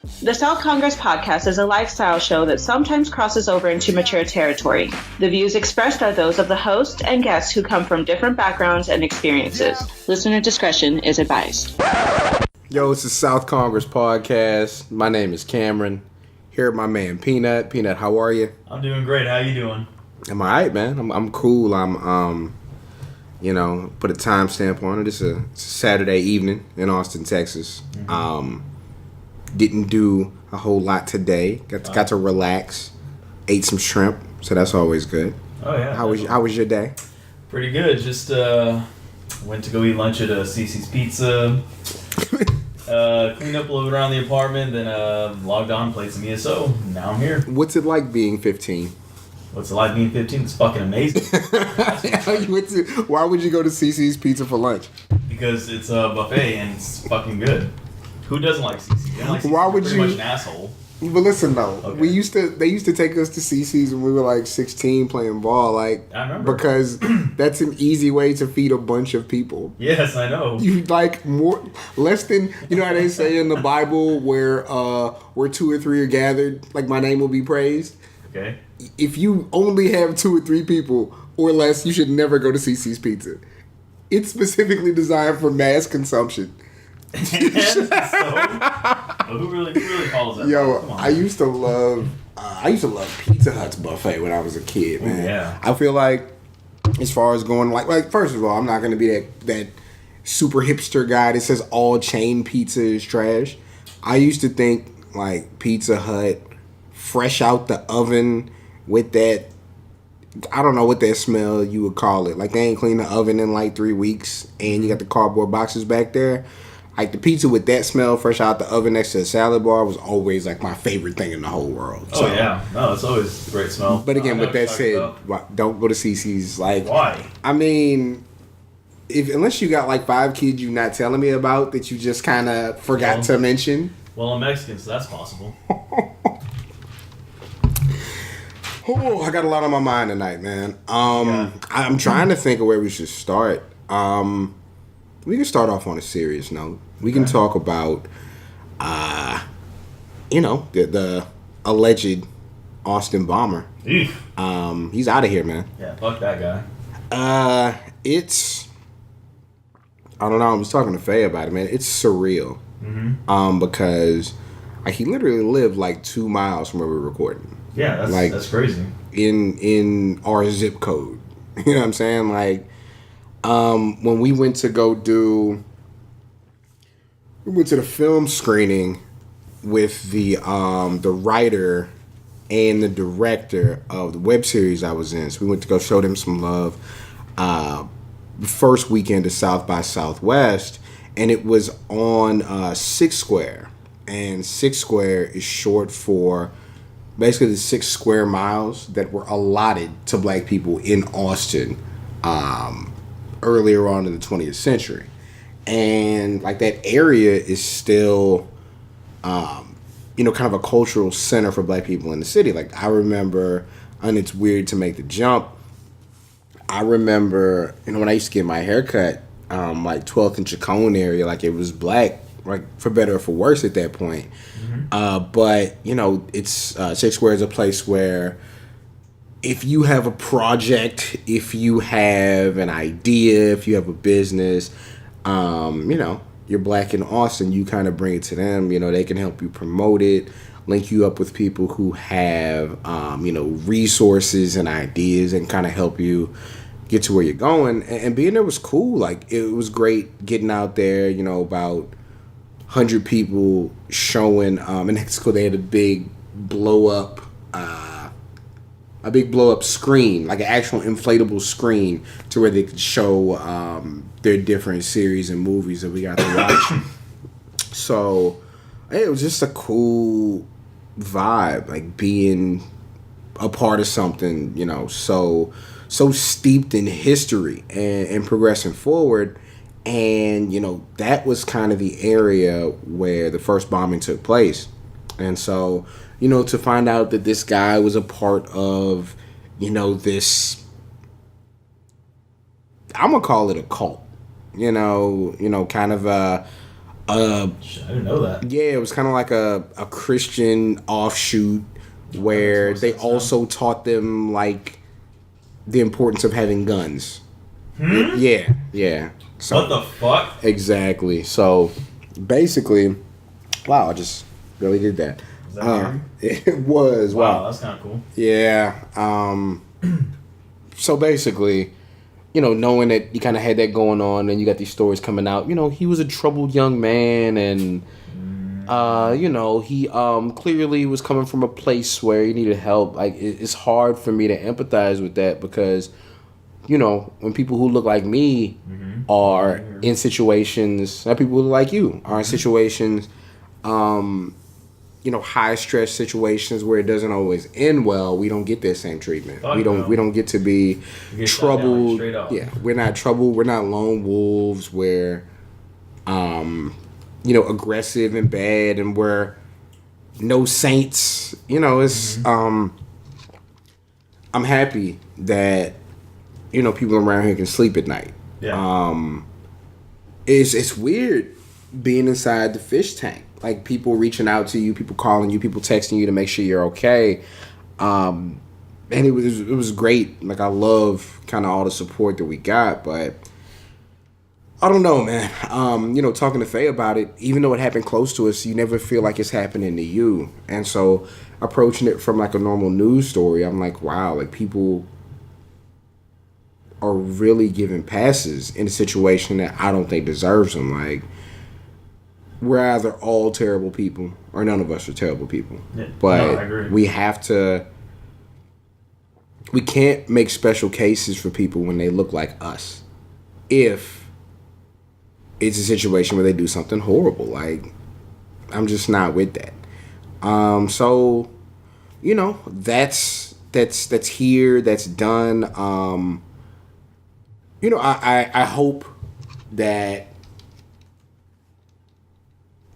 The South Kongress podcast is a lifestyle show that sometimes crosses over into mature territory. The views expressed are those of the host and guests who come from different backgrounds and experiences. Listener discretion is advised. Yo, it's the South Kongress podcast. My name is Cameron. Here with my man Peanut. Peanut, how are you? I'm doing great. How you doing? I'm alright, man. I'm cool. I'm put a timestamp on it. It's a Saturday evening in Austin, Texas. Mm-hmm. Didn't do a whole lot today. Got to relax. Ate some shrimp, so that's always good. Oh yeah. How was your day? Pretty good. Just went to go eat lunch at Cece's Pizza. Cleaned up a little bit around the apartment, then logged on, played some ESO. Now I'm here. What's it like being 15? What's it like being 15? It's fucking amazing. Why would you go to Cece's Pizza for lunch? Because it's a buffet and it's fucking good. Who doesn't like Cece's? You don't like Cece's? Why would pretty you? Much an asshole. But listen though, okay. They used to take us to Cece's when we were like 16 playing ball, I remember. Because that's an easy way to feed a bunch of people. Yes, I know. You like less than how they say in the Bible where two or three are gathered, like my name will be praised. Okay. If you only have 2 or 3 people or less, you should never go to Cece's Pizza. It's specifically designed for mass consumption. Who really follows that? Yo, Come on. I used to love Pizza Hut's buffet when I was a kid, man. Oh, yeah. I feel like as far as going like first of all, I'm not gonna be that super hipster guy that says all chain pizza is trash. I used to think like Pizza Hut, fresh out the oven with that, I don't know what that smell you would call it. Like they ain't cleaned the oven in like 3 weeks and you got the cardboard boxes back there. Like the pizza with that smell fresh out the oven next to the salad bar was always like my favorite thing in the whole world. Oh yeah, no, it's always a great smell. But again, with that said, don't go to Cece's. Like, why? I mean, unless you got like 5 kids you're not telling me about that you just kind of forgot to mention. Well, I'm Mexican, so that's possible. Oh, I got a lot on my mind tonight, man. I'm trying to think of where we should start. We can start off on a serious note. We can talk about, the alleged Austin bomber. He's out of here, man. Yeah, fuck that guy. I don't know. I was talking to Faye about it, man. It's surreal. Mm-hmm. Because he literally lived like 2 miles from where we're recording. Yeah, that's crazy. In our zip code. You know what I'm saying? Like, when we went to the film screening with the writer and the director of the web series I was in. So we went to go show them some love. The first weekend of South by Southwest, and it was on 6 Square. And 6 Square is short for basically the 6 square miles that were allotted to black people in Austin earlier on in the 20th century. And like that area is still kind of a cultural center for black people in the city. Like I remember, and it's weird to make the jump, I remember when I used to get my haircut, like 12th and Chacon area, like it was black, like for better or for worse at that point. Mm-hmm. But it's 6 Square is a place where if you have a project, if you have an idea, if you have a business, you're black in Austin, you kind of bring it to them. They can help you promote it, link you up with people who have, resources and ideas and kind of help you get to where you're going. And being there was cool. Like, it was great getting out there, about 100 people showing. And that's cool. They had a big blow up screen, like an actual inflatable screen to where they could show their different series and movies that we got to watch. So it was just a cool vibe, like being a part of something, so steeped in history and progressing forward. And, that was kind of the area where the first bombing took place. And so, to find out that this guy was a part of, this, I'm going to call it a cult, kind of a I didn't know that. Yeah, it was kind of like a Christian offshoot where they also taught them like the importance of having guns. Yeah. So, what the fuck? Exactly. So basically, wow, I just really did that. Was that It was. Wow, that's kind of cool. Yeah. So basically, knowing that you kind of had that going on and you got these stories coming out, he was a troubled young man and, he clearly was coming from a place where he needed help. Like, it's hard for me to empathize with that because, when people who look like me are in situations, not people who look like you are in situations, high stress situations where it doesn't always end well, we don't get that same treatment. We don't get to be troubled. Yeah, we're not troubled. We're not lone wolves. We're aggressive and bad, and we're no saints. It's I'm happy that people around here can sleep at night. Yeah. It's weird being inside the fish tank. Like, people reaching out to you, people calling you, people texting you to make sure you're okay. And it was great. Like, I love kind of all the support that we got, but I don't know, man. Talking to Faye about it, even though it happened close to us, you never feel like it's happening to you. And so approaching it from like a normal news story, I'm like, wow, like people are really giving passes in a situation that I don't think deserves them. Like, we're either all terrible people or none of us are terrible people. Yeah. But I agree. we can't make special cases for people when they look like us if it's a situation where they do something horrible. Like, I'm just not with that. So, that's here, that's done. I hope that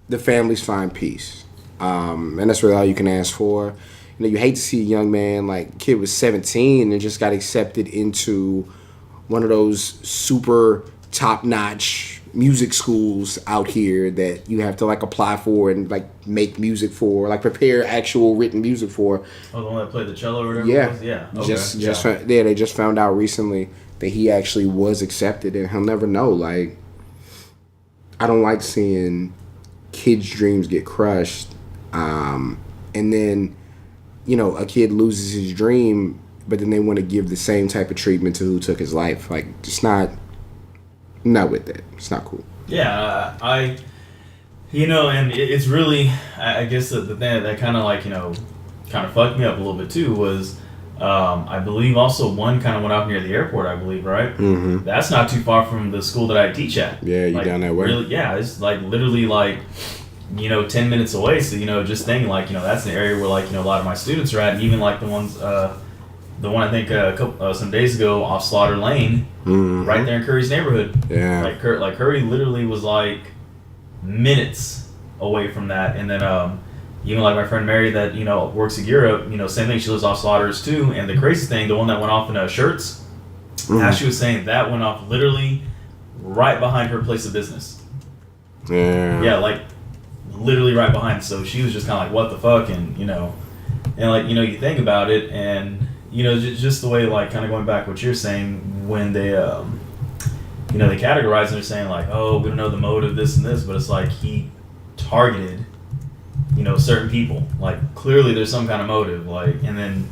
the families find peace. And that's really all you can ask for. You hate to see a young man, like, kid was 17 and just got accepted into one of those super top-notch music schools out here that you have to, like, apply for and, like, make music for, like, prepare actual written music for. Oh, the one that played the cello or whatever? Yeah. It was? Yeah. Okay. They just found out recently that he actually was accepted, and he'll never know. Like, I don't like seeing kids' dreams get crushed, and then a kid loses his dream, but then they want to give the same type of treatment to who took his life. Like, just not with that. It's not cool. Yeah, and it's really, I guess the thing that kind of like kind of fucked me up a little bit too was, I believe also one kind of went out near the airport, I believe, right? Mm-hmm. That's not too far from the school that I teach at. Yeah, you down that way? Really, yeah, it's like literally like 10 minutes away. So just thinking like that's an area where like a lot of my students are at, and even like the one I think some days ago off Slaughter Lane, right there in Curry's neighborhood. Yeah, like Curry literally was like minutes away from that, and then even like my friend Mary that works in Europe, same thing. She lives off Slaughters too. And the crazy thing, the one that went off in Shirts, as she was saying, that went off literally right behind her place of business. Yeah, like literally right behind. So she was just kind of like, what the fuck, and like you think about it, and just the way like kind of going back what you're saying when they they categorize and they're saying like, oh, we don't know the motive, this and this, but it's like he targeted certain people. Like, clearly there's some kind of motive, like, and then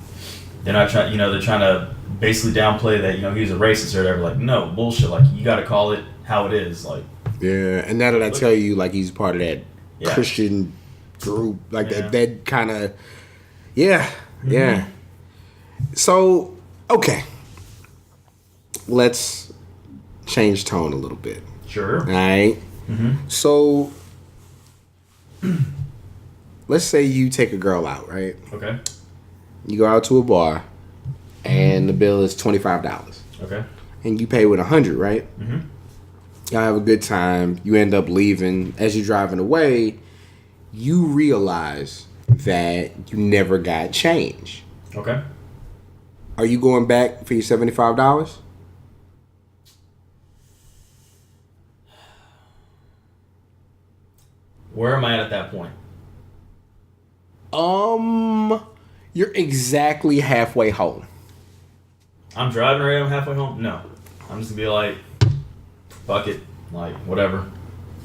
they're not trying, they're trying to basically downplay that, he was a racist or whatever. Like, no, bullshit. Like, you got to call it how it is. Like, yeah. And now that I tell you, like, he's part of that Christian group, like that kind of, yeah. So, okay, let's change tone a little bit. Sure. All right. Mm-hmm. So, let's say you take a girl out, right? Okay. You go out to a bar, and the bill is $25. Okay. And you pay with $100, right? Mm-hmm. Y'all have a good time. You end up leaving. As you're driving away, you realize that you never got change. Okay. Are you going back for your $75? Where am I at that point? You're exactly halfway home. I'm driving already. I'm halfway home. No, I'm just gonna be like, fuck it, like whatever.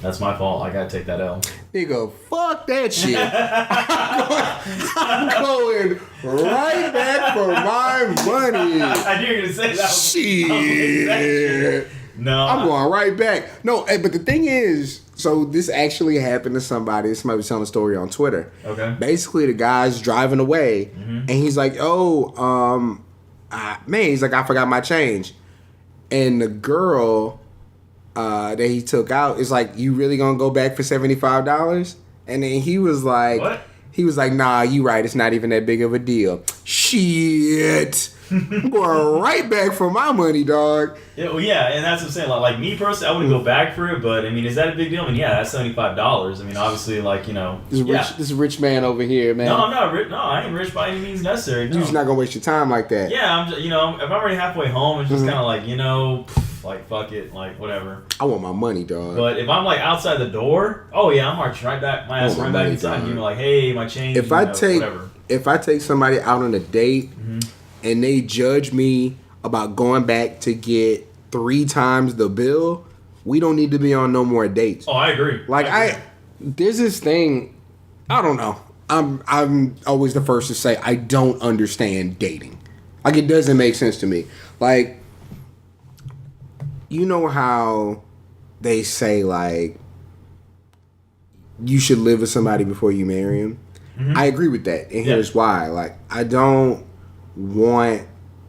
That's my fault. I gotta take that L. Nigga, fuck that shit. I'm going right back for my money. I knew you were gonna say that. Shit. No, I'm going right back. No, but the thing is, so this actually happened to somebody. Somebody was telling a story on Twitter. Okay. Basically, the guy's driving away, and he's like, man, he's like, I forgot my change. And the girl that he took out is like, you really gonna go back for $75? And then he was like, what? He was like, nah, you right. It's not even that big of a deal. Shit. I'm going right back for my money, dog. Yeah, well, yeah, and that's what I'm saying. Like me personally, I wouldn't go back for it, but I mean, is that a big deal? I mean, yeah, that's $75. I mean, obviously, like, you know, This rich man over here, man. No, I'm not rich. No, I ain't rich by any means necessary. No. You're just not gonna waste your time like that. Yeah, I'm just, you know, if I'm already halfway home, it's just kind of like, you know, like fuck it, like whatever. I want my money, dog. But if I'm like outside the door, oh yeah, I'm marching right back, my ass right back inside. You know, like, hey, my change. If I take somebody out on a date and they judge me about going back to get 3 times the bill, we don't need to be on no more dates. Oh, I agree. Like there's this thing, I don't know. I'm always the first to say I don't understand dating. Like, it doesn't make sense to me. Like, you know how they say, like, you should live with somebody before you marry him? I agree with that, and here's why. Like, I don't want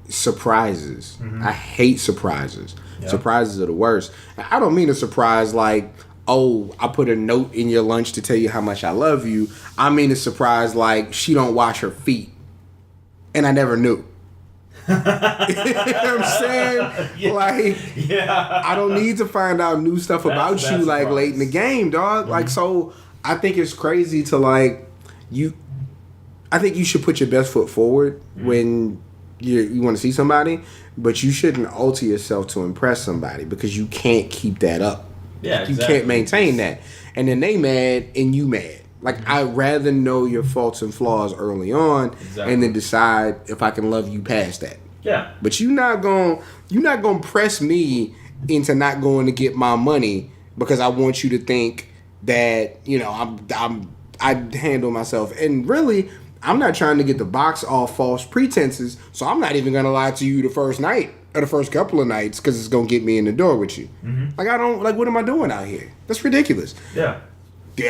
surprises. I hate surprises. Surprises are the worst. I don't mean a surprise like, oh, I put a note in your lunch to tell you how much I love you. I mean a surprise like, she don't wash her feet, and I never knew. You know what I'm saying? Like, I don't need to find out new stuff about you like late in the game, dog. Like, so I think it's crazy to like I think you should put your best foot forward when you want to see somebody, but you shouldn't alter yourself to impress somebody because you can't keep that up. Yeah, you can't maintain that, and then they mad and you mad. Like, I'd rather know your faults and flaws early on, and then decide if I can love you past that. Yeah. But you're not gonna press me into not going to get my money because I want you to think that, you know, I handle myself. And really, I'm not trying to get the box off false pretenses, so I'm not even gonna lie to you the first night or the first couple of nights because it's gonna get me in the door with you. Like, I don't, like, what am I doing out here? That's ridiculous. Yeah.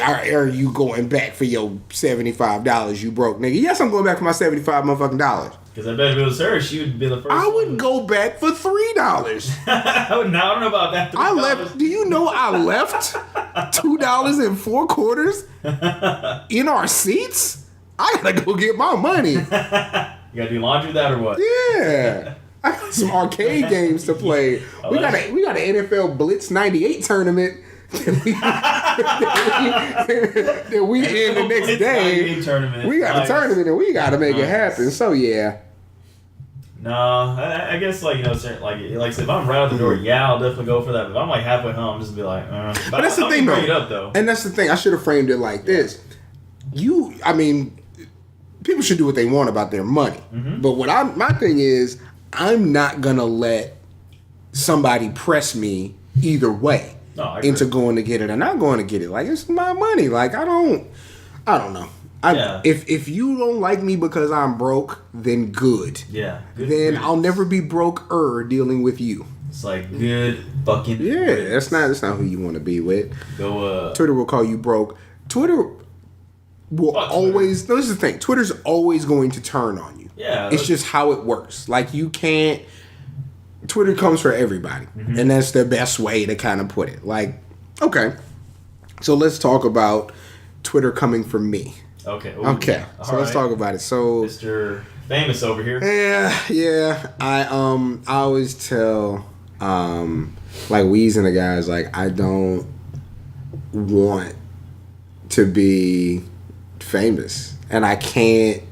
Are you going back for your $75 you broke, nigga? Yes, I'm going back for my $75 motherfucking dollars. Because I bet if it was her, she would be the first. I would go back for $3. I don't know about that. I left. Do you know I left $2.04 in our seats? I gotta go get my money. You gotta do laundry with that or what? Yeah. I got some arcade games to play. We got an NFL Blitz 98 tournament that we in the next day. We got a tournament and we got to make it happen. So yeah. No, I guess, like, you know, like I said, if I'm right out the door, I'll definitely go for that. But if I'm like halfway home, just be like, But that's the thing, though. And that's the thing. I should have framed it like this. I mean, people should do what they want about their money. But my thing is, I'm not gonna let somebody press me either way into going to get it or not going to get it. Like, it's my money. Like, I don't know. If you don't like me because I'm broke, then good. Yeah. Then I'll never be broke-er dealing with you. It's like good fucking. Yeah, that's not who you want to be with. Go. Twitter will call you broke. Twitter will always. This is the thing. Twitter's always going to turn on you. Yeah. It's just how it works. Like, you can't. Twitter comes for everybody, and that's the best way to kind of put it. Like, okay, so let's talk about Twitter coming for me. Okay. Ooh, okay. So let's talk about it. So, Mr. Famous over here. Yeah. I always tell like Weez and the guys, like, I don't want to be famous, and I can't.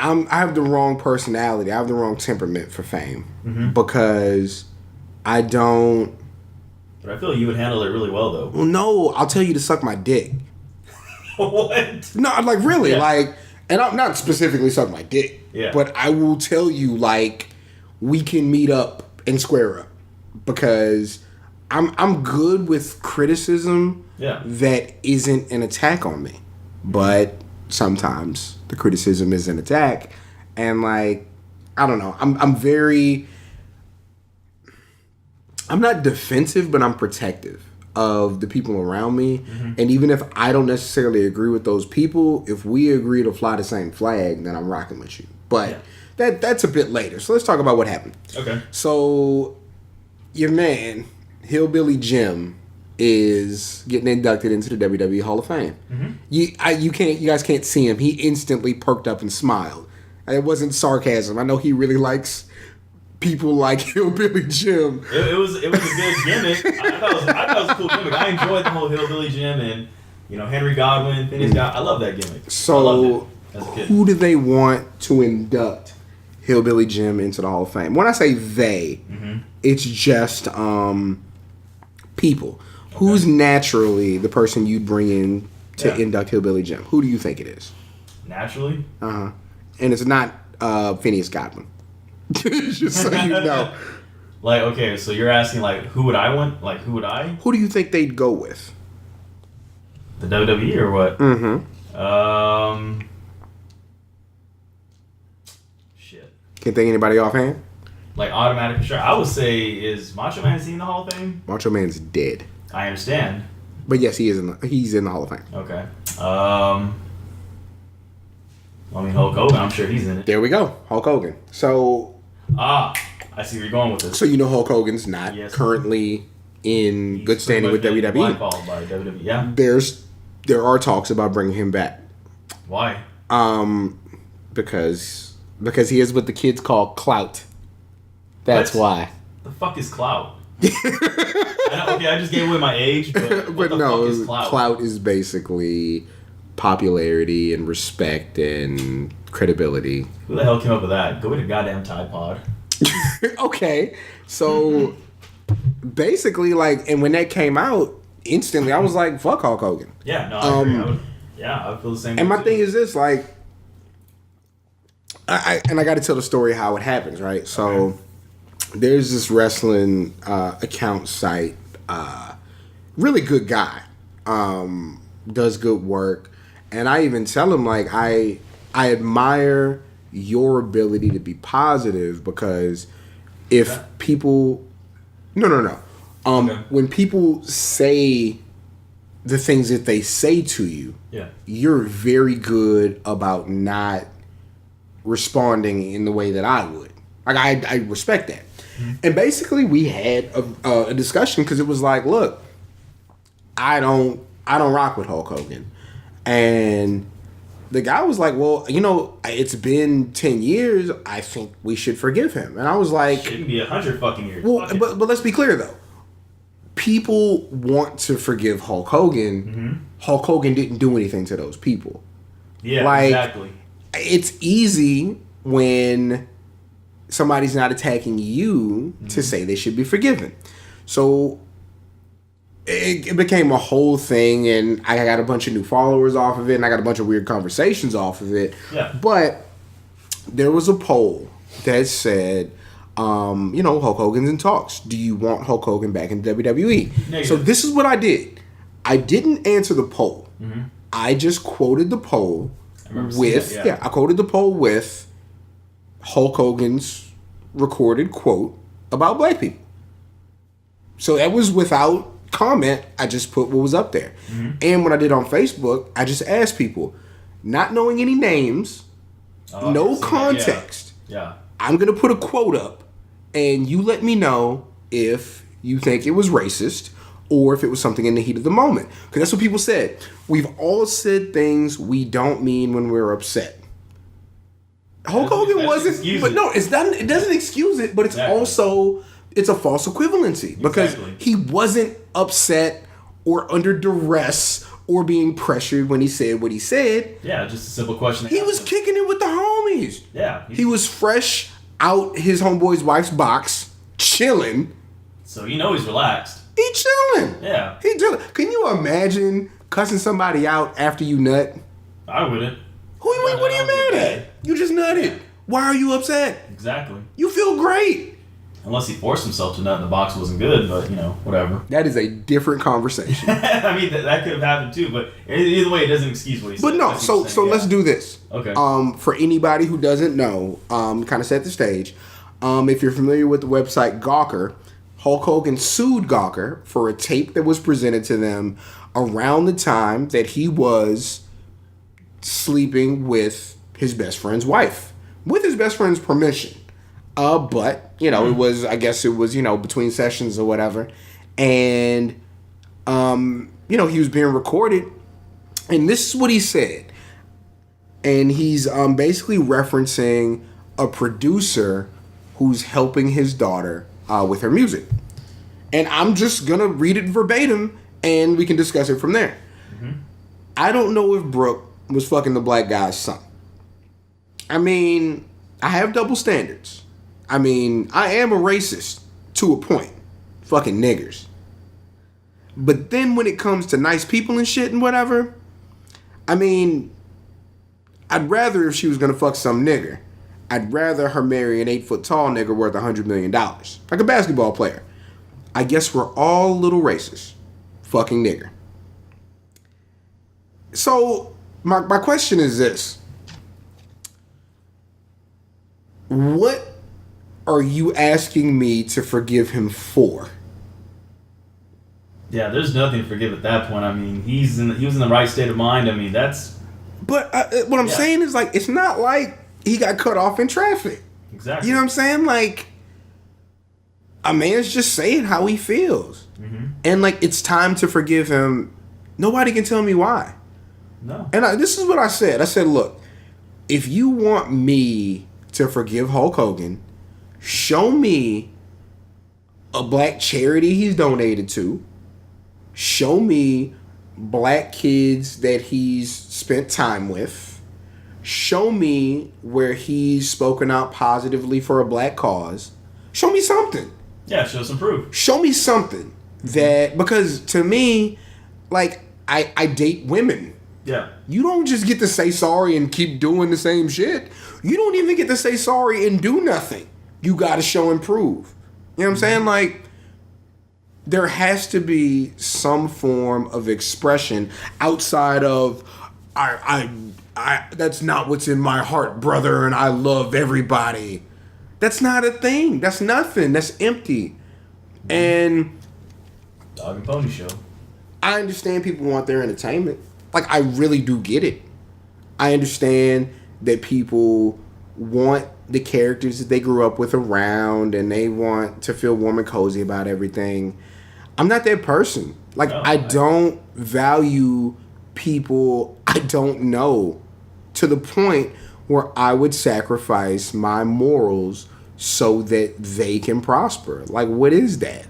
I have the wrong personality. I have the wrong temperament for fame because I don't But I feel you would handle it really well, though. Well, no, I'll tell you to suck my dick. What? No, like really, like, and I'm not specifically suck my dick. Yeah. But I will tell you, like, we can meet up and square up because I'm good with criticism that isn't an attack on me. But sometimes the criticism is an attack, and like, I don't know. I'm not defensive, but I'm protective of the people around me. Mm-hmm. And even if I don't necessarily agree with those people, if we agree to fly the same flag, then I'm rocking with you. But that's a bit later. So let's talk about what happened. Okay. So your man, Hillbilly Jim, is getting inducted into the WWE Hall of Fame. Mm-hmm. You guys can't see him. He instantly perked up and smiled. It wasn't sarcasm. I know he really likes people like Hillbilly Jim. It was a good gimmick. I thought it was a cool gimmick. I enjoyed the whole Hillbilly Jim and Henry Godwinn, Phineas God. I love that gimmick. So who do they want to induct Hillbilly Jim into the Hall of Fame? When I say they, it's just people. Okay. Who's naturally the person you'd bring in to induct Hillbilly Jim? Who do you think it is? Naturally? Uh-huh. And it's not Phineas Godwinn. Just so you know. Like, okay, so you're asking, like, who would I want? Like, who would I? Who do you think they'd go with? The WWE or what? Mm-hmm. Shit. Can't think anybody offhand? Like, automatic, sure. I would say, is Macho Man in the Hall of Fame? Macho Man's dead. I understand. But yes, he's in the Hall of Fame. Okay. I mean, Hulk Hogan, I'm sure he's in it. There we go. Hulk Hogan. So... I see where you're going with this. So you know Hulk Hogan's not currently in good standing with WWE. Blackballed by WWE, yeah. There are talks about bringing him back. Why? Because he is what the kids call Clout. That's why. The fuck is Clout? I just gave away my age, but what the fuck is Clout? Clout is basically popularity and respect and credibility. Who the hell came up with that? Go with a goddamn Tide Pod. Okay, so basically, like, and when that came out, instantly I was like, "Fuck Hulk Hogan." Yeah, no, I agree. I feel the same. And my thing is this, like, I got to tell the story how it happens, right? So there's this wrestling account site, really good guy, does good work. And I even tell him, like, I admire your ability to be positive because if people... No. When people say the things that they say to you, you're very good about not responding in the way that I would. Like, I respect that. Mm-hmm. And basically, we had a discussion because it was like, look, I don't rock with Hulk Hogan. And the guy was like, well, it's been 10 years. I think we should forgive him. And I was like... Shouldn't be 100 fucking years. Well, but let's be clear, though. People want to forgive Hulk Hogan. Mm-hmm. Hulk Hogan didn't do anything to those people. Yeah, like, exactly. It's easy when somebody's not attacking you to say they should be forgiven. So... It became a whole thing, and I got a bunch of new followers off of it, and I got a bunch of weird conversations off of it. Yeah. But there was a poll that said, Hulk Hogan's in talks. Do you want Hulk Hogan back in WWE? Negative. So this is what I did. I didn't answer the poll. Mm-hmm. I just quoted the poll I quoted the poll with Hulk Hogan's recorded quote about black people. So that was without comment. I just put what was up there. Mm-hmm. And when I did on Facebook, I just asked people, not knowing any names, no context. Yeah. I'm going to put a quote up, and you let me know if you think it was racist or if it was something in the heat of the moment. Because that's what people said. We've all said things we don't mean when we're upset. Hulk Hogan wasn't, but no, it doesn't excuse it, but it's also... It's a false equivalency because he wasn't upset or under duress or being pressured when he said what he said. Yeah, just a simple question. He was kicking it with the homies. Yeah. He was fresh out his homeboy's wife's box, chilling. So he's relaxed. He chilling. Yeah. He chilling. Can you imagine cussing somebody out after you nut? I wouldn't. What are you mad at? You just nutted. Why are you upset? Exactly. You feel great. Unless he forced himself to nut and the box wasn't good, but, whatever. That is a different conversation. I mean, that could have happened too, but either way, it doesn't excuse what he said. But no, so let's do this. Okay. For anybody who doesn't know, kind of set the stage. If you're familiar with the website Gawker, Hulk Hogan sued Gawker for a tape that was presented to them around the time that he was sleeping with his best friend's wife, with his best friend's permission. But, it was, I guess it was, between sessions or whatever. And, he was being recorded. And this is what he said. And he's basically referencing a producer who's helping his daughter with her music. And I'm just going to read it verbatim and we can discuss it from there. Mm-hmm. I don't know if Brooke was fucking the black guy's son. I mean, I have double standards. I mean, I am a racist to a point. Fucking niggers. But then when it comes to nice people and shit and whatever, I mean, I'd rather if she was going to fuck some nigger, I'd rather her marry an 8-foot tall nigger worth $100 million. Like a basketball player. I guess we're all a little racist. Fucking nigger. So, my question is this. What are you asking me to forgive him for? Yeah, there's nothing to forgive at that point. I mean, he was in the right state of mind. I mean, that's... But what I'm saying is, like, it's not like he got cut off in traffic. Exactly. You know what I'm saying? Like, a man's just saying how he feels. Mm-hmm. And, like, it's time to forgive him. Nobody can tell me why. No. And this is what I said. I said, look, if you want me to forgive Hulk Hogan, show me a black charity he's donated to. Show me black kids that he's spent time with. Show me where he's spoken out positively for a black cause. Show me something. Yeah, show some proof. Show me something that, because to me, like, I date women. Yeah. You don't just get to say sorry and keep doing the same shit. You don't even get to say sorry and do nothing. You got to show and prove. You know what I'm saying? Like, there has to be some form of expression outside of, I that's not what's in my heart, brother, and I love everybody. That's not a thing. That's nothing. That's empty. And Dog and pony show. I understand people want their entertainment. Like, I really do get it. I understand that people want the characters that they grew up with around and they want to feel warm and cozy about everything. I'm not that person. Like, I don't value people I don't know to the point where I would sacrifice my morals so that they can prosper. Like, what is that?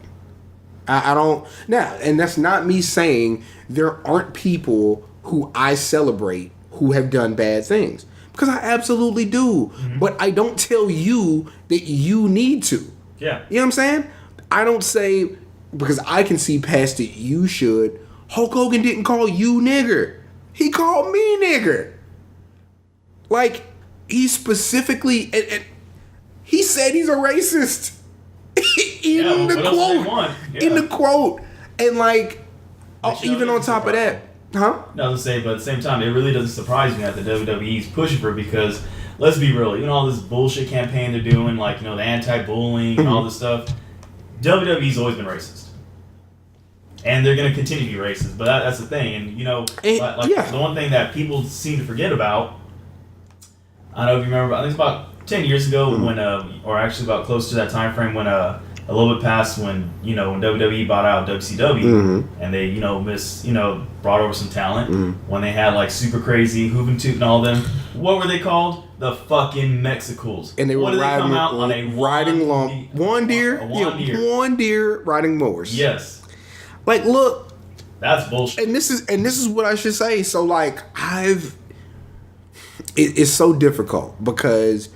I don't... Now, and that's not me saying there aren't people who I celebrate who have done bad things. Because I absolutely do. Mm-hmm. But I don't tell you that you need to. Yeah. You know what I'm saying? I don't say, because I can see past it, you should. Hulk Hogan didn't call you nigger. He called me nigger. Like, he specifically... he said he's a racist. In the quote. Yeah. In the quote. And like, even on top of that... Huh? No, I was gonna say, but at the same time, it really doesn't surprise me that the WWE's pushing for, because let's be real, all this bullshit campaign they're doing, like, the anti-bullying and all this stuff, WWE's always been racist. And they're going to continue to be racist, but that's the thing. And, the one thing that people seem to forget about, I don't know if you remember, I think it's about 10 years ago when, or actually about close to that time frame when, a little bit past when when WWE bought out WCW and they brought over some talent when they had like Super Crazy, Juventud and all them. What were they called? The fucking Mexicools. And they were riding one deer riding mowers. Yes. Like, look, that's bullshit. And this is what I should say. So like it's so difficult because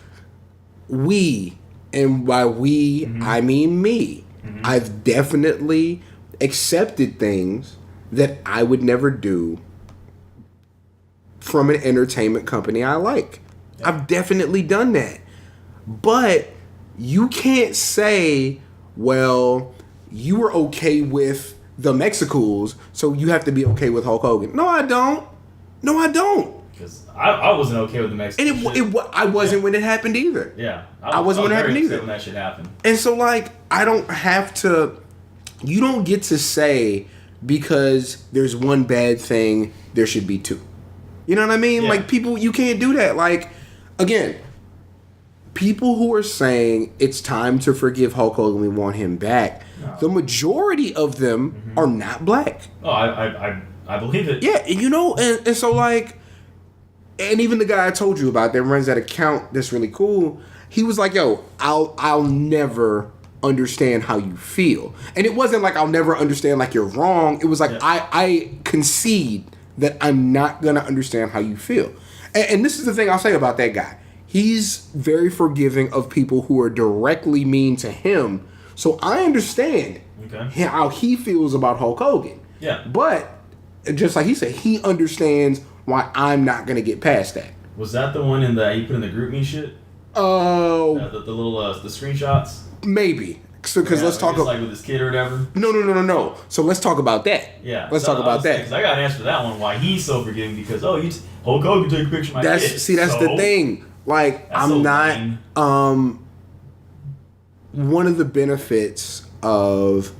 we. And by we, I mean me. I've definitely accepted things that I would never do from an entertainment company I like. Yeah. I've definitely done that. But you can't say, well, you were okay with the Mexicools, so you have to be okay with Hulk Hogan. No, I don't. Because I wasn't okay with the Mexicools. And I wasn't when it happened either. Yeah. I wasn't when it happened either. When that shit happened. And so, like, I don't have to... You don't get to say, because there's one bad thing, there should be two. You know what I mean? Yeah. Like, people, you can't do that. Like, again, people who are saying it's time to forgive Hulk Hogan, we want him back, the majority of them are not black. Oh, I believe it. Yeah, you know, and so, like, and even the guy I told you about that runs that account that's really cool, he was like, yo, I'll never understand how you feel. And it wasn't like I'll never understand like you're wrong. It was like I concede that I'm not going to understand how you feel. And this is the thing I'll say about that guy. He's very forgiving of people who are directly mean to him. So I understand how he feels about Hulk Hogan. Yeah. But just like he said, he understands why I'm not going to get past that. Was that the one in the you put in the group me shit? Oh. The little the screenshots? Maybe. So, because let's talk about like with his kid or whatever. No. So let's talk about that. Yeah. Let's talk about that. Because I got an answer to that one. Why he's so forgiving? Because Hulk Hogan took a picture of my kid. See, that's the thing. Like, I'm not. One of the benefits of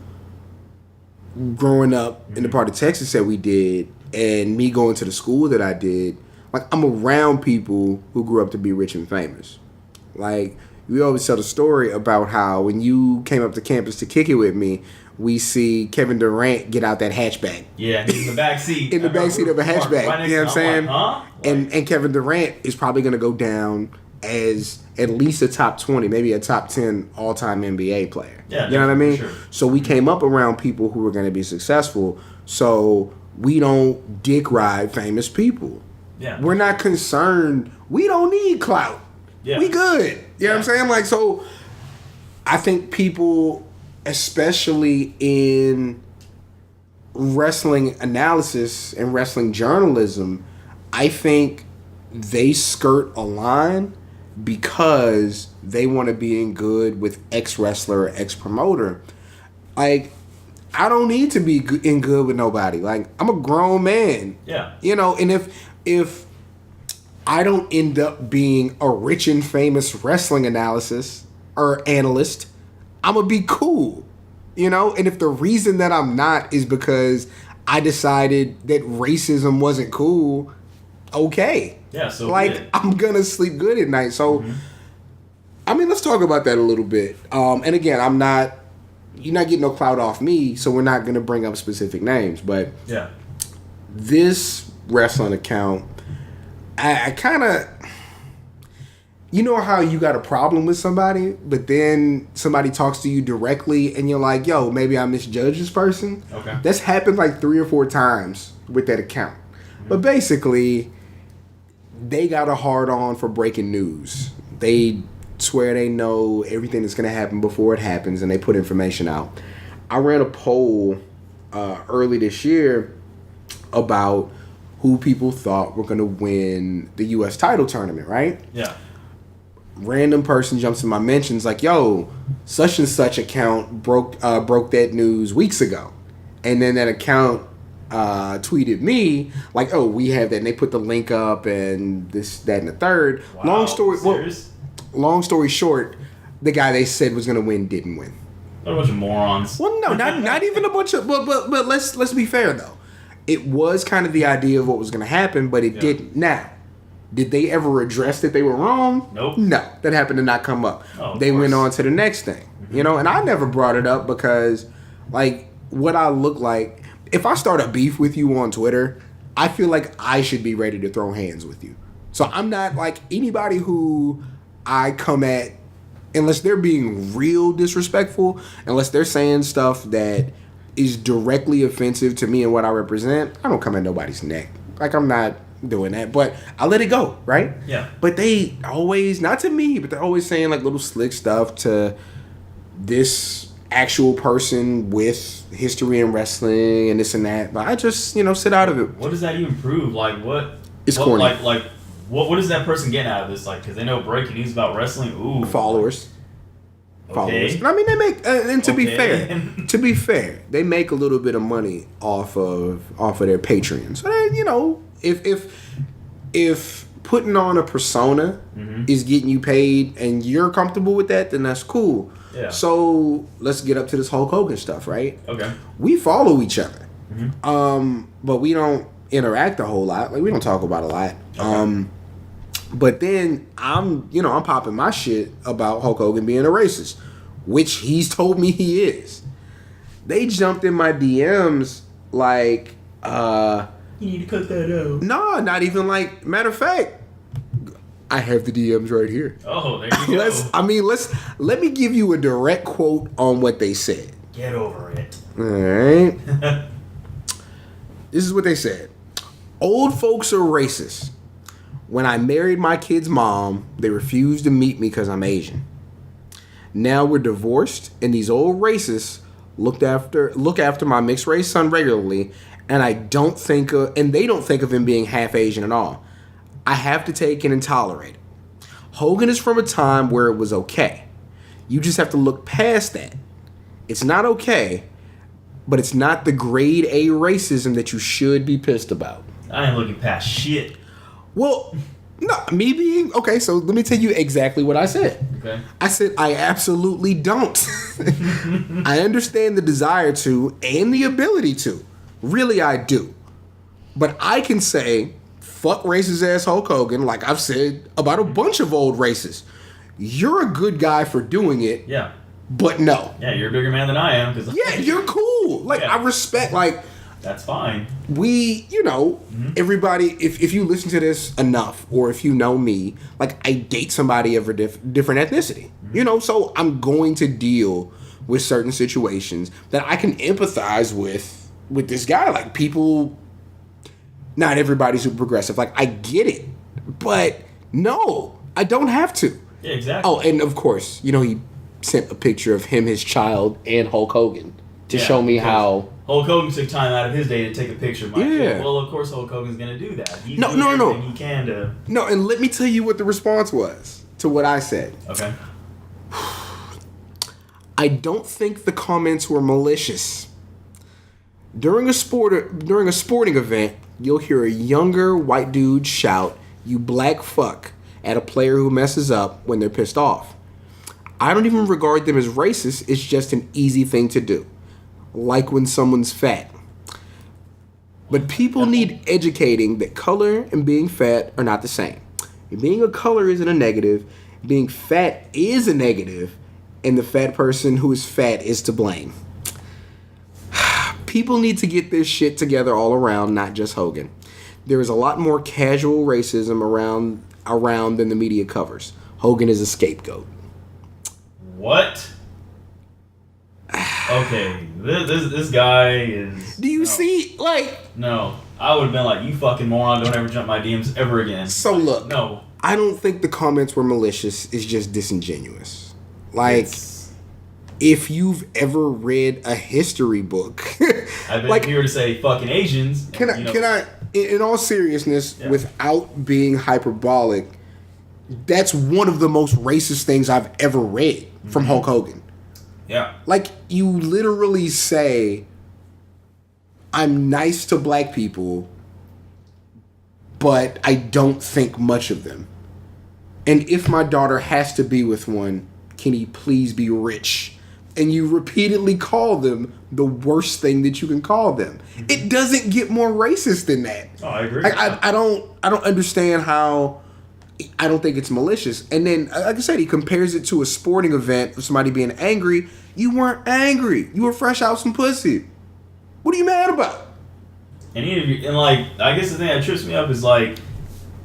growing up in the part of Texas that we did, and me going to the school that I did, like, I'm around people who grew up to be rich and famous. Like, we always tell the story about how when you came up to campus to kick it with me, we see Kevin Durant get out that hatchback. Yeah, he's in the back seat. In the back seat of a hatchback. Right, you know what I'm saying? Like, huh? And Kevin Durant is probably going to go down as at least a top 20, maybe a top 10 all-time NBA player. Yeah, you know what I mean? Sure. So we came up around people who were going to be successful. So we don't dick ride famous people. Yeah. We're not concerned. We don't need clout. Yeah. We good. You know what I'm saying? Like, so I think people, especially in wrestling analysis and wrestling journalism, I think they skirt a line because they want to be in good with ex-wrestler or ex-promoter. Like, I don't need to be in good with nobody. Like, I'm a grown man. Yeah. You know, and if I don't end up being a rich and famous wrestling analyst, I'm going to be cool. You know? And if the reason that I'm not is because I decided that racism wasn't cool, okay. Yeah, so like, I'm going to sleep good at night. So, I mean, let's talk about that a little bit. And again, you're not getting no clout off me, so we're not going to bring up specific names. But yeah, this wrestling account, I kind of, you know how you got a problem with somebody, but then somebody talks to you directly and you're like, yo, maybe I misjudged this person. Okay. That's happened like 3 or 4 times with that account. But basically, they got a hard on for breaking news. They swear they know everything that's going to happen before it happens, and they put information out. I ran a poll early this year about who people thought were going to win the U.S. title tournament, right? Yeah. Random person jumps in my mentions like, yo, such and such account broke that news weeks ago. And then that account tweeted me like, oh, we have that. And they put the link up and this, that, and the third. Wow, Long story short, the guy they said was going to win didn't win. They're a bunch of morons. Well, no, not even a bunch of... But let's be fair, though. It was kind of the idea of what was going to happen, but it didn't. Now, did they ever address that they were wrong? Nope. No, that happened to not come up. Oh, they went on to the next thing. You know, and I never brought it up because, like, what I look like... If I start a beef with you on Twitter, I feel like I should be ready to throw hands with you. So I'm not like anybody who I come at, unless they're being real disrespectful, unless they're saying stuff that is directly offensive to me and what I represent, I don't come at nobody's neck. Like, I'm not doing that, but I let it go, right? Yeah. But they always, not to me, but they're always saying like little slick stuff to this actual person with history in wrestling and this and that, but I just, sit out of it. What does that even prove? Like, what? It's what, corny. Like, what is that person getting out of this? Like, because they know breaking news about wrestling. Ooh, Followers. Okay. I mean, they make, and to be fair, they make a little bit of money off of their Patreon. So they, if putting on a persona is getting you paid and you're comfortable with that, then that's cool. Yeah. So let's get up to this Hulk Hogan stuff, right? Okay. We follow each other, but we don't interact a whole lot. Like, we don't talk about a lot. Okay. But then I'm popping my shit about Hulk Hogan being a racist, which he's told me he is. They jumped in my DMs like, you need to cut that out. No, not even like, matter of fact, I have the DMs right here. Oh, there you go. Let me give you a direct quote on what they said. Get over it. All right. This is what they said. Old folks are racist. When I married my kid's mom, they refused to meet me because I'm Asian. Now we're divorced, and these old racists look after my mixed race son regularly, and they don't think of him being half Asian at all. I have to take it and tolerate it. Hogan is from a time where it was okay. You just have to look past that. It's not okay, but it's not the grade A racism that you should be pissed about. I ain't looking past shit. Well, no, me being... Okay, so let me tell you exactly what I said. Okay. I said, I absolutely don't. I understand the desire to and the ability to. Really, I do. But I can say, fuck racist ass Hulk Hogan, like I've said about a bunch of old racists. You're a good guy for doing it. Yeah. But no. Yeah, you're a bigger man than I am. Yeah, you're cool. Like, yeah. I respect, like... That's fine. We, everybody, if you listen to this enough, or if you know me, like, I date somebody of a different ethnicity. So I'm going to deal with certain situations that I can empathize with this guy. Like, people, not everybody's super progressive. Like, I get it. But, no, I don't have to. Yeah, exactly. Oh, and of course, he sent a picture of him, his child, and Hulk Hogan to show me how... Hulk Hogan took time out of his day to take a picture of my kid. Well, of course Hulk Hogan's going to do that. He's doing everything he can to... No, and let me tell you what the response was to what I said. Okay. I don't think the comments were malicious. During a sporting event, you'll hear a younger white dude shout, "You black fuck," at a player who messes up when they're pissed off. I don't even regard them as racist. It's just an easy thing to do. Like when someone's fat. But people need educating that color and being fat are not the same. Being a color isn't a negative. Being fat is a negative. And the fat person who is fat is to blame. People need to get this shit together all around, not just Hogan. There is a lot more casual racism around than the media covers. Hogan is a scapegoat. What? Okay, this guy is... Do you see, like... No, I would have been like, you fucking moron, don't ever jump my DMs ever again. So look, no. I don't think the comments were malicious. It's just disingenuous. Like, if you've ever read a history book... I bet if you were to say fucking Asians... Can I, in all seriousness, without being hyperbolic, that's one of the most racist things I've ever read from Hulk Hogan. Yeah. Like, you literally say, I'm nice to black people, but I don't think much of them. And if my daughter has to be with one, can he please be rich? And you repeatedly call them the worst thing that you can call them. It doesn't get more racist than that. Oh, I agree. Like, I don't understand how... I don't think it's malicious. And then, like I said, he compares it to a sporting event of somebody being angry. You weren't angry. You were fresh out some pussy. What are you mad about? And like, I guess the thing that trips me up is like,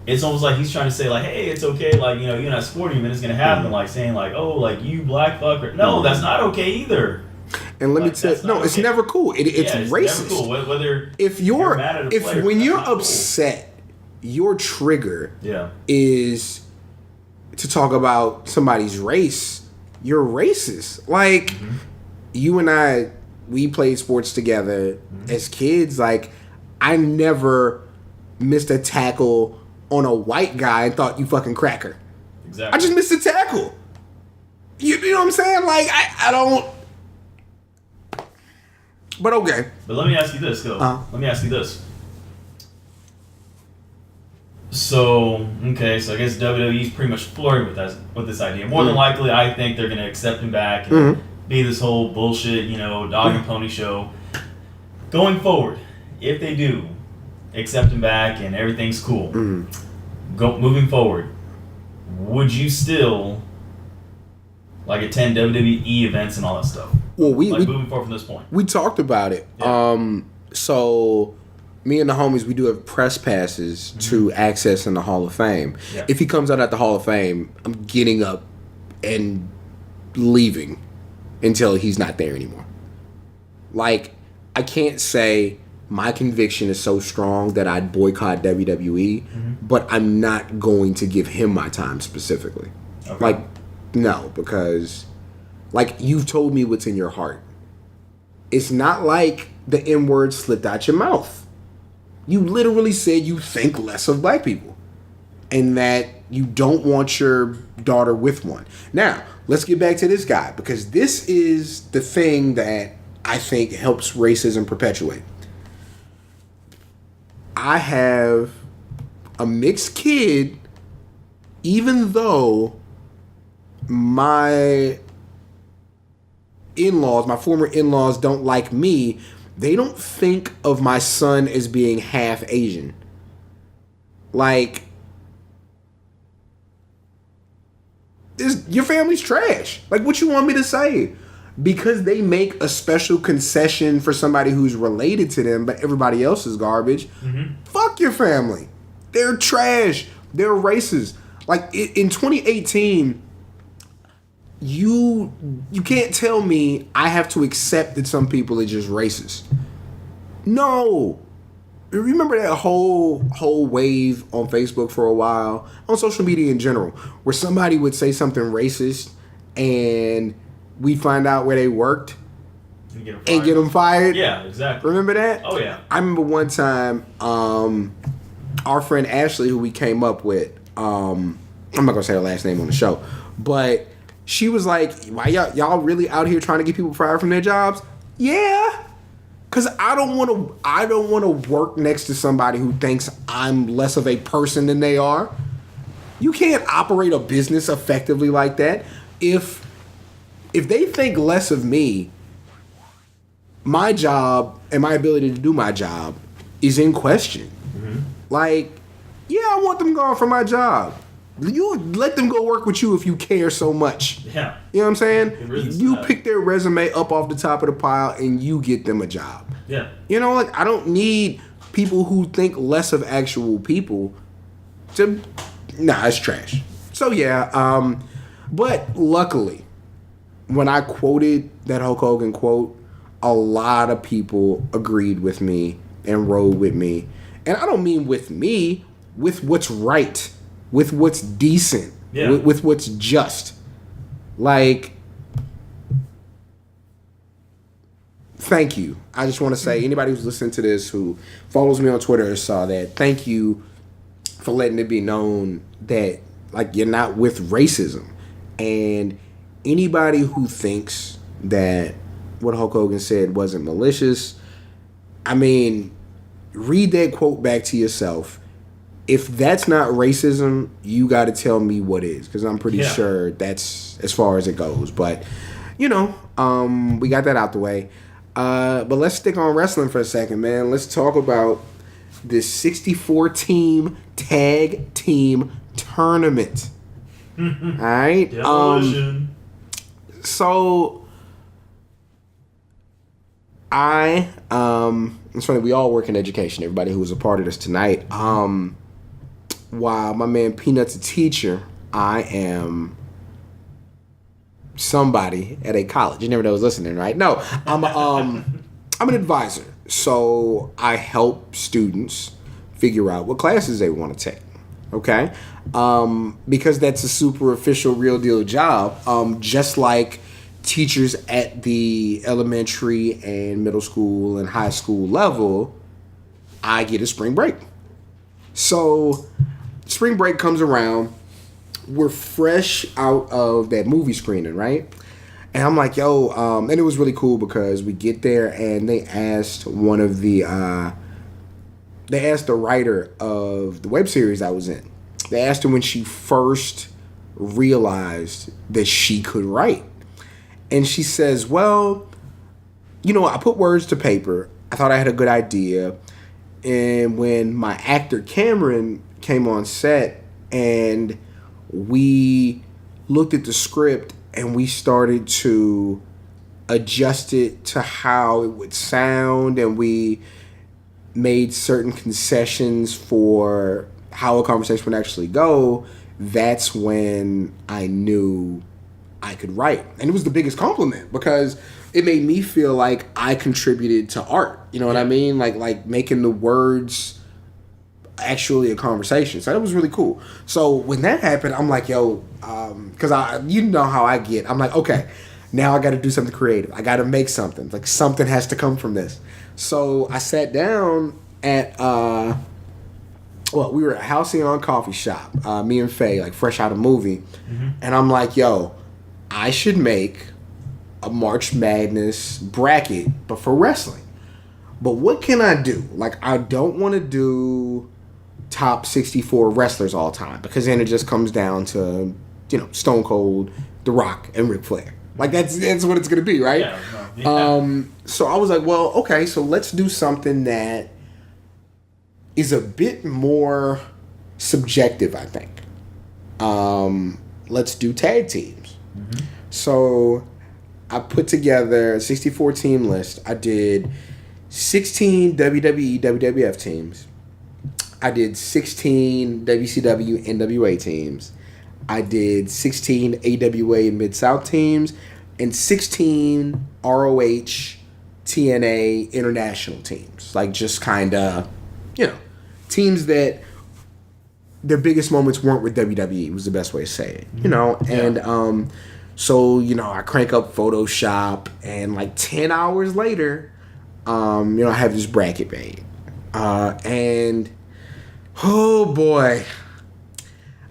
it's almost like he's trying to say like, hey, it's okay. Like, you're not sporting event, it's going to happen. Like saying like, oh, like you black fucker. No, that's not okay either. And let me tell you, no, it's never cool. It's racist. Never cool. Whether if when you're upset, your trigger is to talk about somebody's race, you're racist. Like, you and I, we played sports together as kids. Like, I never missed a tackle on a white guy and thought you fucking cracker. Exactly. I just missed a tackle. You know what I'm saying? Like, I don't. But okay. But let me ask you this, though. Let me ask you this. So, okay, so I guess WWE's pretty much flirting with this idea. More than likely, I think they're going to accept him back and be this whole bullshit, dog and pony show. Going forward, if they do accept him back and everything's cool, moving forward, would you still attend WWE events and all that stuff? Well, moving forward from this point. We talked about it. Yeah. So me and the homies, we do have press passes to access in the Hall of Fame. Yeah. If he comes out at the Hall of Fame, I'm getting up and leaving until he's not there anymore. Like, I can't say my conviction is so strong that I'd boycott WWE, but I'm not going to give him my time specifically. Okay. Like, no, because you've told me what's in your heart. It's not like the N-word slipped out your mouth. You literally said you think less of black people and that you don't want your daughter with one. Now, let's get back to this guy, because this is the thing that I think helps racism perpetuate. I have a mixed kid, even though my former in-laws don't like me. They don't think of my son as being half Asian. Like, your family's trash. Like, what you want me to say? Because they make a special concession for somebody who's related to them, but everybody else is garbage. Fuck your family. They're trash. They're racist. Like, in 2018, you can't tell me I have to accept that some people are just racist. No. Remember that whole wave on Facebook for a while, on social media in general, where somebody would say something racist and we'd find out where they worked and get them fired? Yeah, exactly. Remember that? Oh, yeah. I remember one time, our friend Ashley, who we came up with, I'm not going to say her last name on the show, but she was like, why y'all really out here trying to get people fired from their jobs? Yeah. Because I don't want to work next to somebody who thinks I'm less of a person than they are. You can't operate a business effectively like that. If they think less of me, my job and my ability to do my job is in question. Like, yeah, I want them gone from my job. You let them go work with you if you care so much. Yeah. You know what I'm saying? Really you pick their resume up off the top of the pile and you get them a job. Yeah. You know, like, I don't need people who think less of actual people to... Nah, it's trash. So, yeah. But luckily, when I quoted that Hulk Hogan quote, a lot of people agreed with me and rode with me. And I don't mean with me, with what's right. With what's decent, with what's just. Like, thank you. I just want to say, anybody who's listening to this, who follows me on Twitter, saw that. Thank you for letting it be known that, like, you're not with racism. And anybody who thinks that what Hulk Hogan said wasn't malicious, I mean, read that quote back to yourself. If that's not racism, you got to tell me what is, because I'm pretty sure that's as far as it goes. But, we got that out the way. But let's stick on wrestling for a second, man. Let's talk about this 64-team tag team tournament. All right? So, it's funny, we all work in education, everybody who was a part of this tonight. While my man Peanut's a teacher, I am somebody at a college. You never know who's listening, right? No, I'm an advisor. So I help students figure out what classes they want to take. Okay? Because that's a super official, real deal job. Just like teachers at the elementary and middle school and high school level, I get a spring break. So spring break comes around. We're fresh out of that movie screening, right? And I'm like, yo, and it was really cool because we get there and they asked the writer of the web series I was in. They asked her when she first realized that she could write. And she says, well, I put words to paper. I thought I had a good idea. And when my actor Cameron came on set and we looked at the script and we started to adjust it to how it would sound, and we made certain concessions for how a conversation would actually go, that's when I knew I could write. And it was the biggest compliment because it made me feel like I contributed to art. You know what I mean? Like making the words actually a conversation. So that was really cool. So when that happened, I'm like, yo, because you know how I get. I'm like, okay, now I got to do something creative. I got to make something. Like something has to come from this. So I sat down at we were at Halcyon Coffee Shop, me and Faye, like fresh out of movie, and I'm like, yo, I should make a March Madness bracket, but for wrestling. But what can I do? Like, I don't want to do top 64 wrestlers all time because then it just comes down to, Stone Cold, The Rock, and Ric Flair. Like, that's what it's going to be, right? Yeah. So I was like, well, okay, so let's do something that is a bit more subjective, I think. Let's do tag teams. Mm-hmm. So I put together a 64 team list. I did 16 WWE, WWF teams. I did 16 WCW, NWA teams. I did 16 AWA and Mid-South teams and 16 ROH, TNA international teams. Like just kind of, teams that their biggest moments weren't with WWE was the best way to say it, And so, I crank up Photoshop and like 10 hours later, I have this bracket made. And oh boy,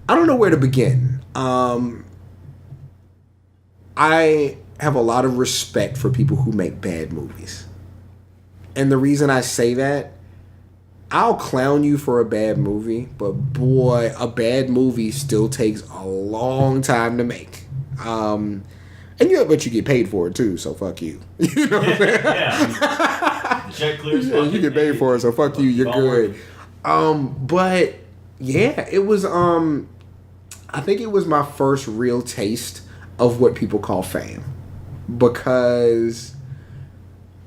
I don't know where to begin. I have a lot of respect for people who make bad movies. And the reason I say that, I'll clown you for a bad movie, but boy, a bad movie still takes a long time to make. And but you get paid for it too, so fuck you. You know what I'm saying? Yeah. The check clears. Yeah, you get paid for it, so fuck you. You're good. But yeah, it was. I think it was my first real taste of what people call fame, because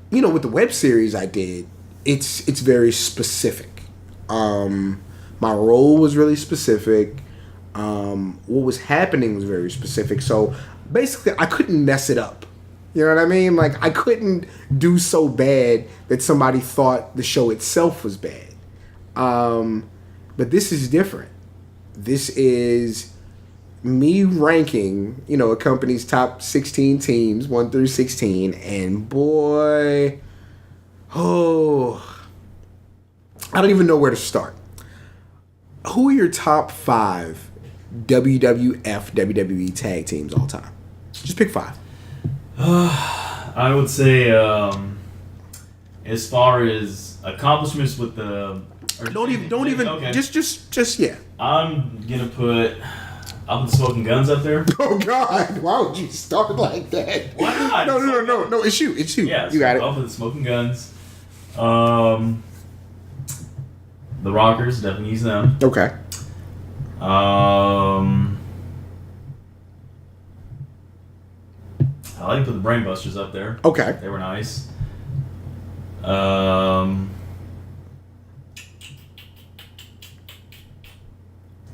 with the web series I did, it's very specific. My role was really specific. What was happening was very specific. So basically, I couldn't mess it up. You know what I mean? Like, I couldn't do so bad that somebody thought the show itself was bad. But this is different. This is me ranking, a company's top 16 teams, 1 through 16, and boy, I don't even know where to start. Who are your top 5 WWF, WWE tag teams all time? Just pick 5. I would say, as far as accomplishments with the... Don't even. Okay. Just yeah. I'm gonna put Smoking Guns up there. Oh God! Why would you start like that? Why not? No. It's you. Yeah, you got it. I'll put the Smoking Guns. The Rockers, definitely use them. Okay. I like to put the Brainbusters up there. Okay. They were nice.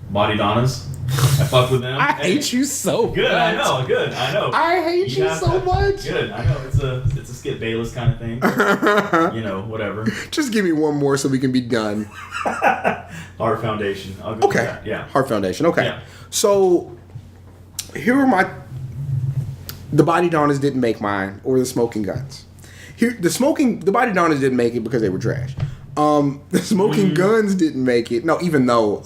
Body Donnas. I fuck with them. I hate you so good. much. I know. I hate you so much. Good. I know. It's a Skip Bayless kind of thing. Whatever. Just give me one more so we can be done. Heart Foundation. I'll go with that. Yeah. Heart Foundation. Okay. Yeah. So here are The Body Donnas didn't make mine, or the Smoking Guns. The Body Donnas didn't make it because they were trash. The Smoking Guns didn't make it. No, even though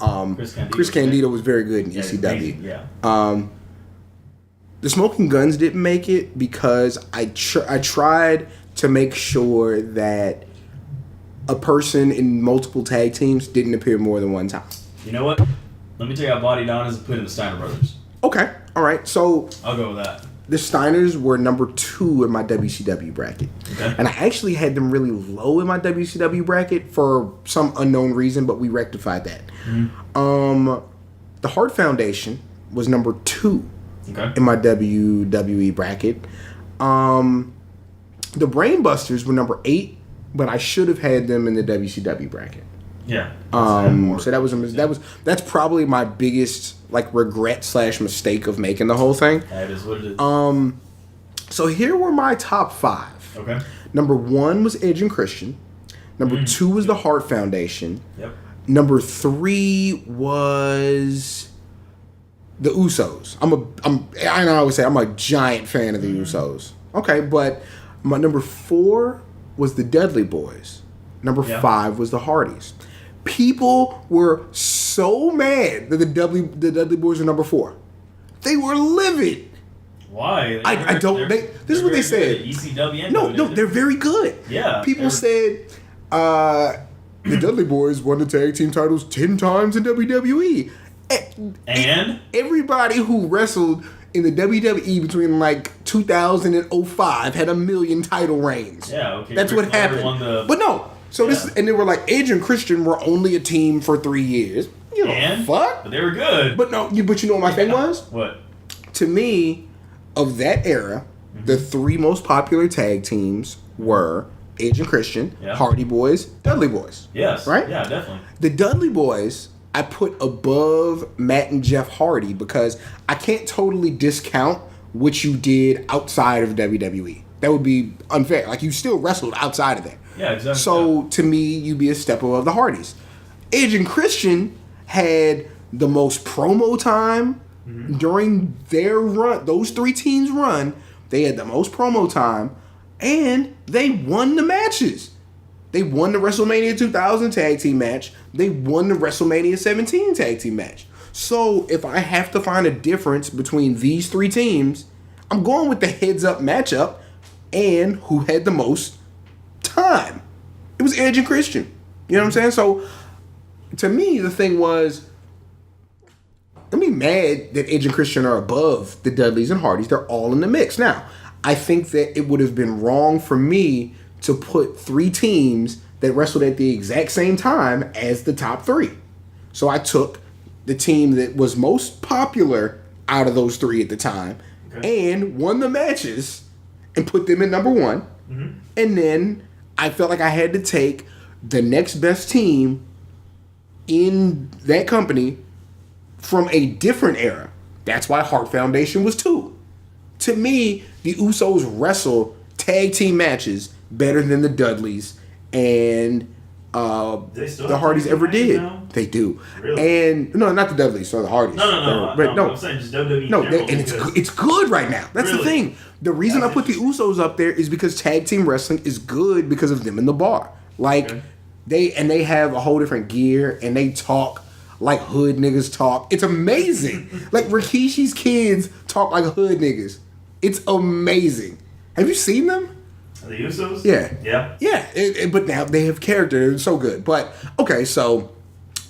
Chris Candido was very good in ECW. Yeah. The Smoking Guns didn't make it because I tried to make sure that a person in multiple tag teams didn't appear more than one time. You know what? Let me take out Body Donnas and put in the Steiner Brothers. Okay. All right. So I'll go with that. The Steiners were number 2 in my WCW bracket. Okay. And I actually had them really low in my WCW bracket for some unknown reason, but we rectified that. Mm-hmm. The Hart Foundation was number 2 in my WWE bracket. The Brainbusters were number 8, but I should have had them in the WCW bracket. Yeah. So that's probably my biggest regret / mistake of making the whole thing. That is what it is. So here were my top 5. Okay. Number 1 was Edge and Christian. Number 2 was the Hart Foundation. Yep. Number 3 was the Usos. I always say I'm a giant fan of the Usos. Okay, but my number 4 was the Dudley Boys. Number 5 was the Hardys. People were so mad that the Dudley Boys are number 4. They were livid. Why? This is what they said. ECW. No, they're very good. Yeah. People said the Dudley Boys won the tag team titles 10 times in WWE. And everybody who wrestled in the WWE between 2000 and 05 had a million title reigns. Yeah, okay. That's what happened. But no. So this is, and they were Edge and Christian were only a team for 3 years. You know, fuck. But they were good. But no, but you know what my thing was? What? To me, of that era, the 3 most popular tag teams were Edge and Christian, Hardy Boys, Dudley Boys. Yes. Right? Yeah, definitely. The Dudley Boys I put above Matt and Jeff Hardy because I can't totally discount what you did outside of WWE. That would be unfair. You still wrestled outside of that. Yeah, exactly. So to me, you'd be a step above the Hardys. Edge and Christian had the most promo time during their run. Those 3 teams' run, they had the most promo time, and they won the matches. They won the WrestleMania 2000 tag team match. They won the WrestleMania 17 tag team match. So if I have to find a difference between these 3 teams, I'm going with the heads-up matchup and who had the most time. It was Edge and Christian. You know what I'm saying? So to me, the thing was, I'm mad that Edge and Christian are above the Dudleys and Hardys. They're all in the mix. Now, I think that it would have been wrong for me to put 3 teams that wrestled at the exact same time as the top 3. So I took the team that was most popular out of those 3 at the time and won the matches and put them in number 1. And then I felt like I had to take the next best team in that company from a different era. That's why Hart Foundation was 2. To me, the Usos wrestle tag team matches better than the Dudleys and the Hardys ever did. Now? They do. Really? And no, not the Dudleys, so the Hardys. No. I'm saying just WWE. No, and it's good right now. That's the thing. The reason I put the Usos up there is because tag team wrestling is good because of them in the bar. They have a whole different gear and they talk like hood niggas talk. It's amazing. Rikishi's kids talk like hood niggas. It's amazing. Have you seen them? The Usos? Yeah. Yeah. But now they have character. It's so good. But, okay, so,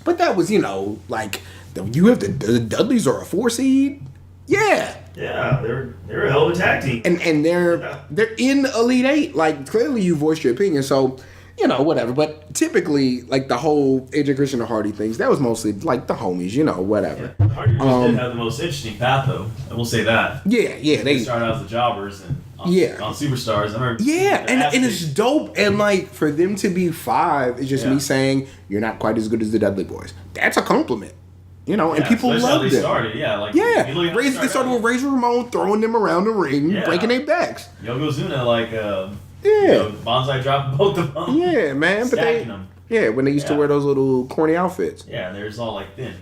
but that was, you have the Dudleys are a 4 seed? Yeah. Yeah, they're a hell of a tag team. And they're in the Elite 8. Clearly you voiced your opinion, so, whatever. But typically, the whole Edge and Christian and Hardy things, that was mostly, the homies, whatever. Yeah. Hardy did have the most interesting path, though. I will say that. Yeah. They started out as the jobbers and on Superstars. And it's dope. And, for them to be 5 is just me saying, you're not quite as good as the Dudley Boys. That's a compliment. And people love them. They started, They started with Razor Ramon throwing them around the ring, breaking their backs. Yokozuna, bonsai dropping both of them. Yeah, man. But them. When they used to wear those little corny outfits. Yeah, and there's all thin.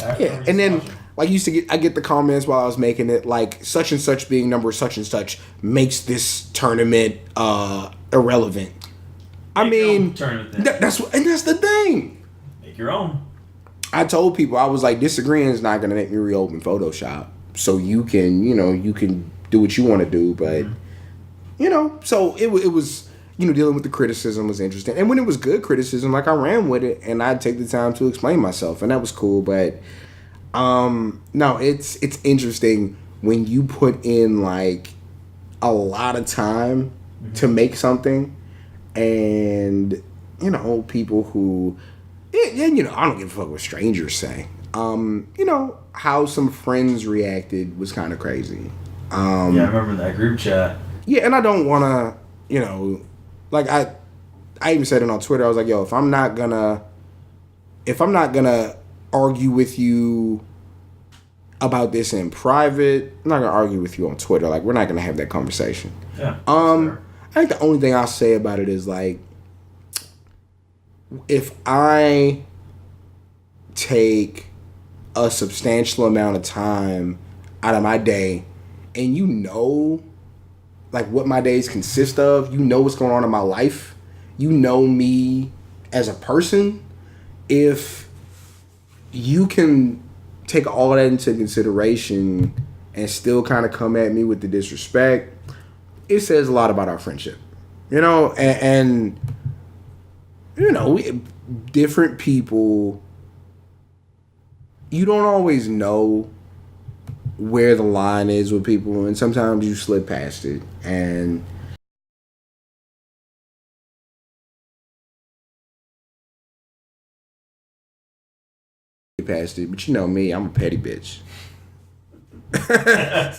And then, like I get the comments while I was making it, like such and such being number such and such makes this tournament irrelevant. I mean, that's the thing. Make your own. I told people, I was like, disagreeing is not going to make me reopen Photoshop. So you can do what you want to do, but so it was, dealing with the criticism was interesting. And when it was good criticism, like I ran with it and I'd take the time to explain myself, and that was cool. But no, it's interesting when you put in like a lot of time to make something, and people who I don't give a fuck what strangers say. How some friends reacted was kind of crazy. Yeah, I remember that group chat. Yeah, and I don't want to, like I even said it on Twitter. I was like, yo, if I'm not gonna argue with you about this in private, I'm not gonna argue with you on Twitter. Like, we're not gonna have that conversation. Yeah. I think the only thing I'll say about it is like, if I take a substantial amount of time out of my day, and like what my days consist of, what's going on in my life, me as a person, if you can take all that into consideration and still kind of come at me with the disrespect, it says a lot about our friendship, and different people, you don't always know where the line is with people, and sometimes you slip past it, and past it. But me, I'm a petty bitch.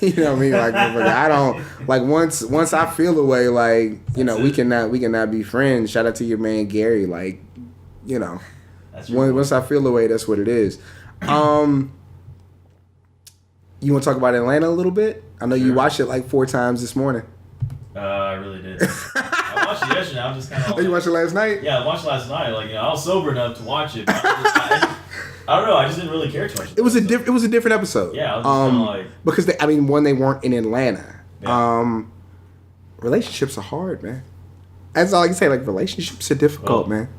You know what I mean? Like, I don't like once I feel a way, like, we cannot be friends. Shout out to your man Gary. Like, once I feel a way, that's what it is. You want to talk about Atlanta a little bit? I know you watched it like 4 times this morning. I really did. I watched it yesterday. I'm just kind of. Oh, you watched it last night? Yeah, I watched it last night. Like, I was sober enough to watch it. But I don't know. I just didn't really care too much. It was a different episode. Yeah, I was just kind of like, because they weren't in Atlanta. Yeah. Relationships are hard, man. That's all I can say. Like, relationships are difficult, man.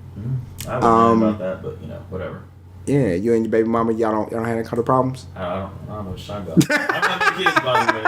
I wouldn't know about that, but whatever. Yeah, you and your baby mama, y'all don't have any kind of problems. I don't know what you're talking about. I'm not making kids, by the way.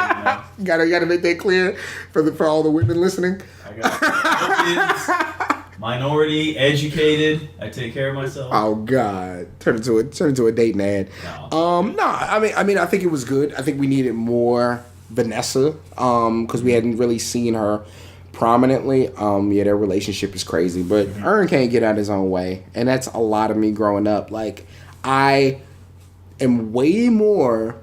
You gotta make that clear for all the women listening. I got no kids, minority, educated. I take care of myself. Oh God, turn into a dating ad. No. I mean, I think it was good. I think we needed more Vanessa, because we hadn't really seen her prominently. Their relationship is crazy, but Ern can't get out his own way, and that's a lot of me growing up. Like, I am way more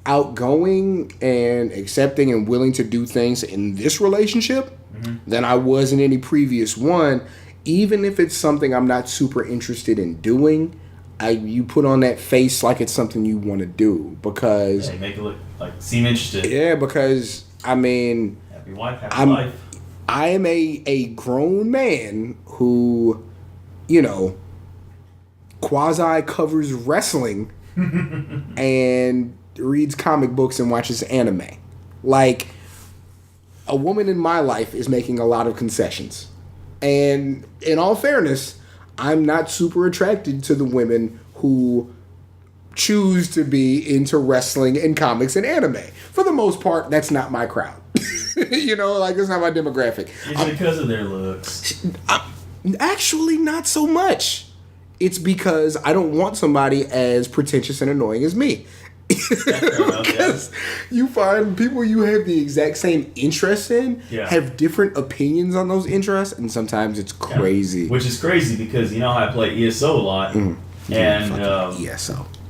outgoing and accepting and willing to do things in this relationship than I was in any previous one, even if it's something I'm not super interested in doing. You put on that face like it's something you want to do, because make it look like seem interested. Yeah, because I mean, happy wife, happy life. I am a grown man who, quasi covers wrestling and reads comic books and watches anime. Like, a woman in my life is making a lot of concessions. And in all fairness, I'm not super attracted to the women who choose to be into wrestling and comics and anime. For the most part, that's not my crowd. Like, it's not my demographic. Is it because of their looks? Actually, not so much. It's because I don't want somebody as pretentious and annoying as me. Because you find people you have the exact same interests in have different opinions on those interests, and sometimes it's crazy. Which is crazy because I play ESO a lot, and ESO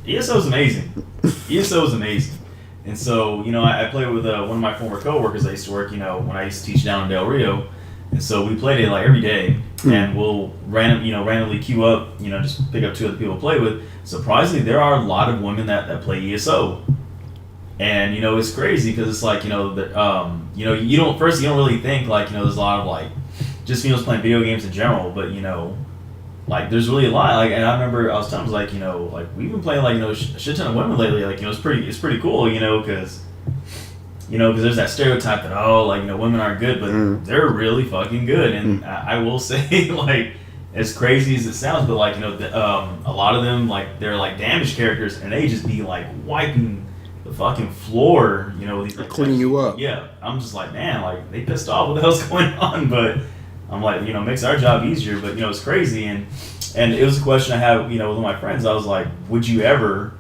is amazing. ESO is amazing, and so I play with one of my former coworkers. I used to work when I used to teach down in Del Rio, and so we played it like every day, and we'll randomly queue up, just pick up 2 other people to play with. Surprisingly, there are a lot of women that play ESO, and it's crazy because it's like you don't really think like there's a lot of like just females playing video games in general, but like there's really a lot. Like, and I remember I was telling him, like, you know, like we've been playing like, you know, a shit ton of women lately. Like, you know, it's pretty cool, you know, because there's that stereotype that, oh, like, you know, women aren't good, but they're really fucking good. And I will say, like, as crazy as it sounds, but like, you know, a lot of them, like, they're like damaged characters, and they just be like wiping the fucking floor, you know, these like, cleaning you up. Yeah, I'm just like, man, like they pissed off. What the hell's going on? But I'm like, you know, it makes our job easier. But you know, it's crazy, and it was a question I had, you know, with my friends. I was like, would you ever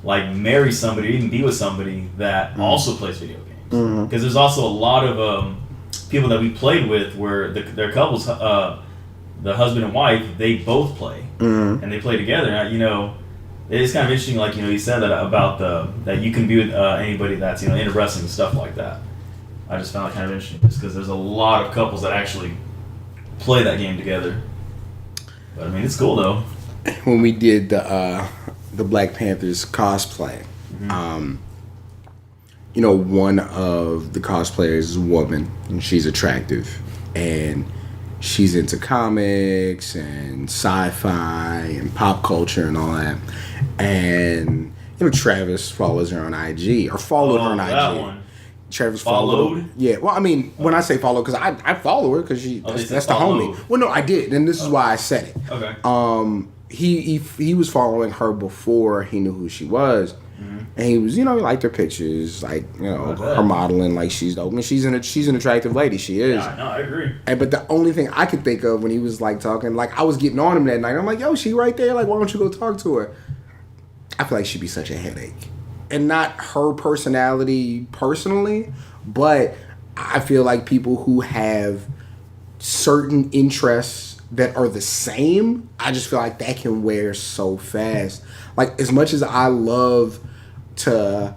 like marry somebody, or even be with somebody that also plays video games? Because there's also a lot of people that we played with where their couples, the husband and wife, they both play and they play together. And, you know, it's kind of interesting, like, you know, you said that about that you can be with anybody that's, you know, into wrestling and stuff like that. I just found it kind of interesting just because there's a lot of couples that actually play that game together. But I mean, it's cool though. When we did the Black Panthers cosplay, you know, one of the cosplayers is a woman, and she's attractive, and she's into comics and sci-fi and pop culture and all that. And you know, Travis follows her on IG, or followed her on IG. That one. Travis followed. Yeah, well, I mean, when I say follow, because I follow her because that's the homie. Well, no, I did, and this is why I said it. Okay. He was following her before he knew who she was, and he was, you know, he liked her pictures, like, you know, her modeling, like she's dope. I mean, she's an attractive lady. She is. Yeah, no, I agree. But the only thing I could think of when he was like talking, like I was getting on him that night. I'm like, yo, she right there. Like, why don't you go talk to her? I feel like she'd be such a headache. And not her personality personally, but I feel like people who have certain interests that are the same, I just feel like that can wear so fast. Like, as much as I love to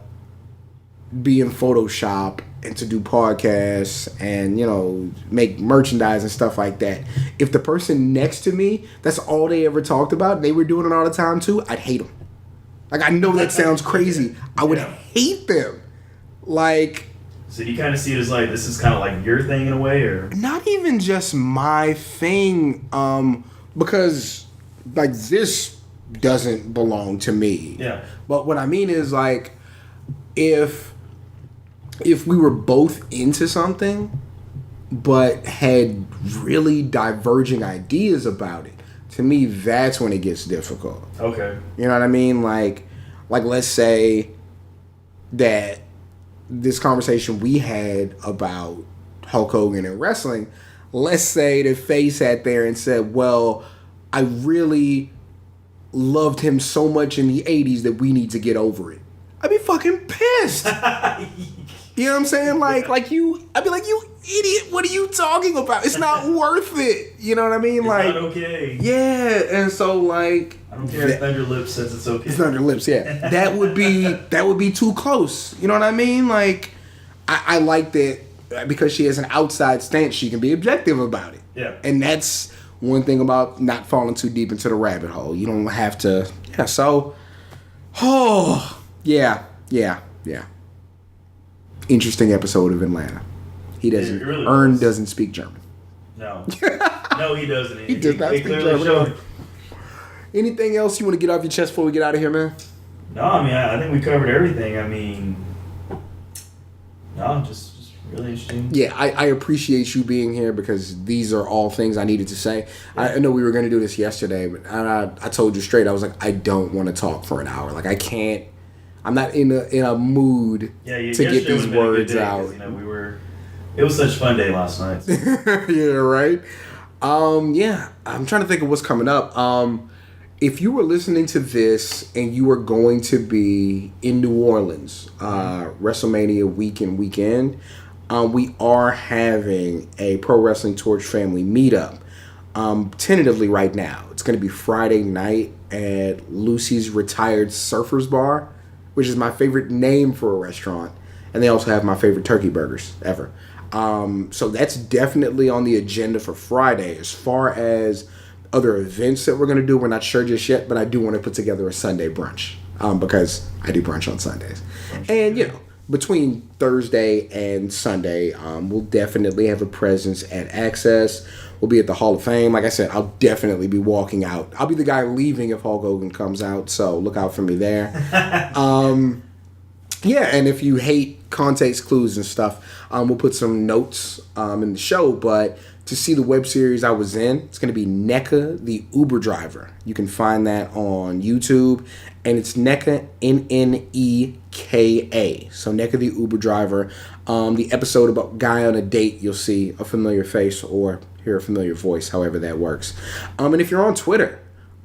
be in Photoshop and to do podcasts and, you know, make merchandise and stuff like that, if the person next to me, that's all they ever talked about, they were doing it all the time too, I'd hate them. Like, I know that sounds crazy. I would hate them. Like... So do you kind of see it as like, this is kind of like your thing in a way, or? Not even just my thing, because, like, this doesn't belong to me. Yeah. But what I mean is, like, if we were both into something, but had really diverging ideas about it, to me, that's when it gets difficult. Okay. You know what I mean? Like let's say that this conversation we had about Hulk Hogan and wrestling, let's say that Faye sat there and said, well, I really loved him so much in the 80s that we need to get over it. I'd be fucking pissed. You know what I'm saying? Like you, I'd be like, you idiot, what are you talking about? It's not worth it. You know what I mean? It's like, not okay. Yeah, and so like, I don't care if Thunder Lips says it's okay. It's Thunder Lips, yeah. That would be too close. You know what I mean? Like, I like that because she has an outside stance, she can be objective about it. Yeah. And that's one thing about not falling too deep into the rabbit hole. You don't have to. Yeah. So, yeah. Interesting episode of Atlanta. He doesn't. Really Ern doesn't speak German. No. No, he doesn't. He does not speak German. Anything else you want to get off your chest before we get out of here, man? No, I mean, I think we covered everything. I mean, no, just really interesting. Yeah, I appreciate you being here because these are all things I needed to say. Yeah. I know we were going to do this yesterday, but I told you straight. I was like, I don't want to talk for an hour. Like, I can't. I'm not in a mood to get these words out. You know, it was such a fun day last night. So. Yeah, right. Yeah, I'm trying to think of what's coming up. If you were listening to this and you were going to be in New Orleans, WrestleMania weekend, we are having a Pro Wrestling Torch family meetup. Tentatively right now, it's going to be Friday night at Lucy's Retired Surfers Bar, which is my favorite name for a restaurant. And they also have my favorite turkey burgers ever. So that's definitely on the agenda for Friday. As far as other events that we're going to do, we're not sure just yet, but I do want to put together a Sunday brunch because I do brunch on Sundays. And, you know, between Thursday and Sunday, we'll definitely have a presence at Access. will be at the Hall of Fame. Like I said, I'll definitely be walking out. I'll be the guy leaving if Hulk Hogan comes out, so look out for me there. Yeah, and if you hate context clues and stuff, we'll put some notes in the show, but to see the web series I was in, it's going to be NECA, the Uber driver. You can find that on YouTube, and it's NECA, N-N-E-K-A. So NECA, the Uber driver. The episode about guy on a date, you'll see a familiar face or hear a familiar voice, however that works. And if you're on Twitter,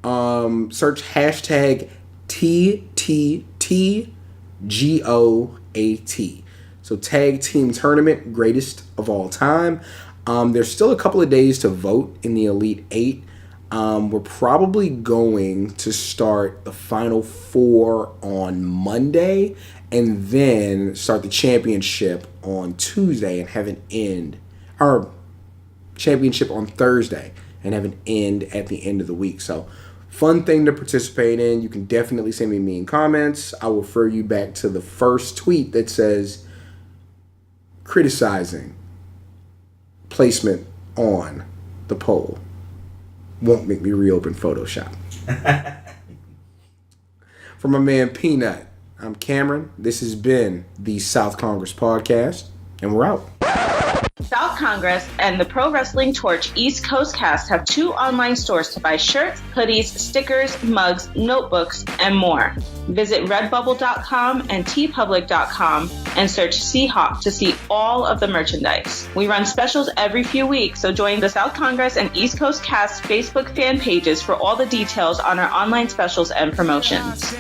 search hashtag TTTGOAT. So Tag Team Tournament, greatest of all time. There's still a couple of days to vote in the Elite Eight. We're probably going to start the Final Four on Monday and then start the championship on Tuesday and have an end. Or championship on Thursday and have an end at the end of the week. So fun thing to participate in. You can definitely send me mean comments. I will refer you back to the first tweet that says criticizing placement on the poll won't make me reopen Photoshop. For my man Peanut, I'm Cameron. This has been the South Kongress Podcast, and we're out. South Kongress and the Pro Wrestling Torch East Coast cast have 2 online stores to buy shirts, hoodies, stickers, mugs, notebooks, and more. Visit redbubble.com and tpublic.com and search Seahawk to see all of the merchandise. We run specials every few weeks, so join the South Kongress and East Coast cast Facebook fan pages for all the details on our online specials and promotions.